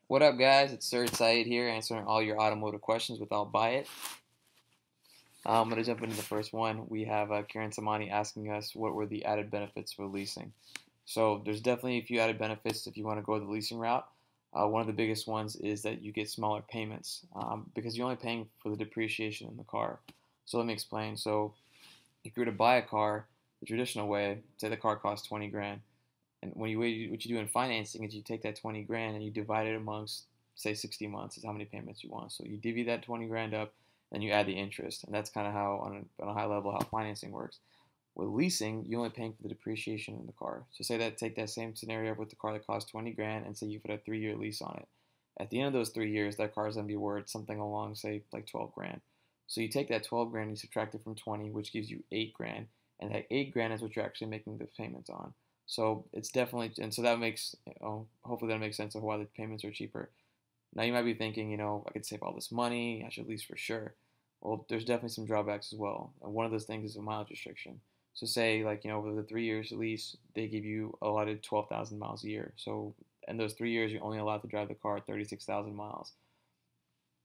What up, guys? It's Sir Saeed here, answering all your automotive questions with illbuy.it. I'm going to jump into the first one. We have Kieran Samani asking us what were the added benefits for leasing. So there's definitely a few added benefits if you want to go the leasing route. One of the biggest ones is that you get smaller payments because you're only paying for the depreciation in the car. So let me explain. So if you were to buy a car the traditional way, say the car costs 20 grand, and what you do in financing is you take that 20 grand and you divide it amongst, say, 60 months is how many payments you want. So you divvy that 20 grand up and you add the interest. And that's kind of how, on a high level, how financing works. With leasing, you're only paying for the depreciation in the car. So take that same scenario with the car that costs 20 grand and say you put a 3-year lease on it. At the end of those 3 years, that car is going to be worth something along, say, like 12 grand. So you take that 12 grand, you subtract it from 20, which gives you 8 grand. And that 8 grand is what you're actually making the payments on. So it's definitely, and so that makes, hopefully that makes sense of why the payments are cheaper. Now you might be thinking, I could save all this money, I should lease for sure. Well, there's definitely some drawbacks as well. And one of those things is a mileage restriction. So say like, over the 3 years lease, they give you allotted 12,000 miles a year. So in those 3 years, you're only allowed to drive the car 36,000 miles.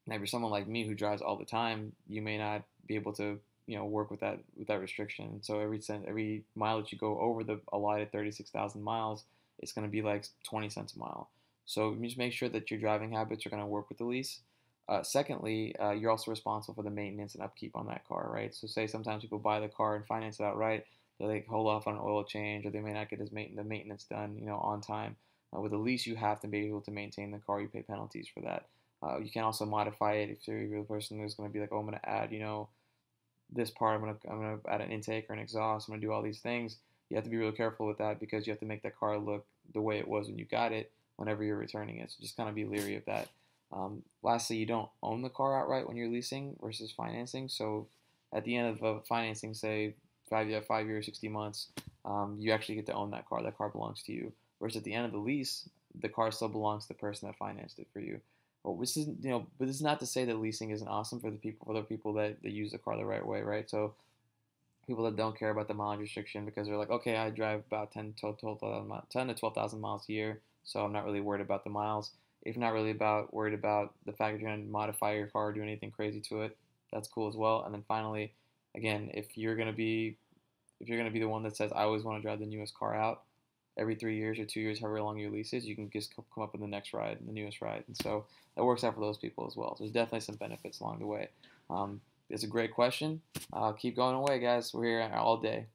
Now, if you're someone like me who drives all the time, you may not be able to, work with that restriction. So every mile that you go over the allotted 36,000 miles, it's going to be like 20 cents a mile. So just make sure that your driving habits are going to work with the lease. Secondly, you're also responsible for the maintenance and upkeep on that car, right? So say sometimes people buy the car and finance it outright, they like hold off on an oil change, or they may not get the maintenance done, on time. With a lease, you have to be able to maintain the car. You pay penalties for that. You can also modify it if you're the person who's going to be like, oh, I'm going to add, this part. I'm gonna add an intake or an exhaust. I'm gonna do all these things. You have to be really careful with that because you have to make that car look the way it was when you got it. Whenever you're returning it, so just kind of be leery of that. Lastly, you don't own the car outright when you're leasing versus financing. So at the end of financing, say 5 years, 60 months, you actually get to own that car. That car belongs to you. Whereas at the end of the lease, the car still belongs to the person that financed it for you. Well, but this is not to say that leasing isn't awesome for the people that use the car the right way, right? So people that don't care about the mileage restriction because they're like, okay, I drive about 10 to 12,000 miles a year, so I'm not really worried about the miles. If you're not really worried about the fact that you're going to modify your car or do anything crazy to it, that's cool as well. And then finally, again, if you're going to be the one that says, I always want to drive the newest car out, every 3 years or 2 years, however long your lease is, you can just come up with the next ride, the newest ride. And so that works out for those people as well. So there's definitely some benefits along the way. It's a great question. Keep going away, guys. We're here all day.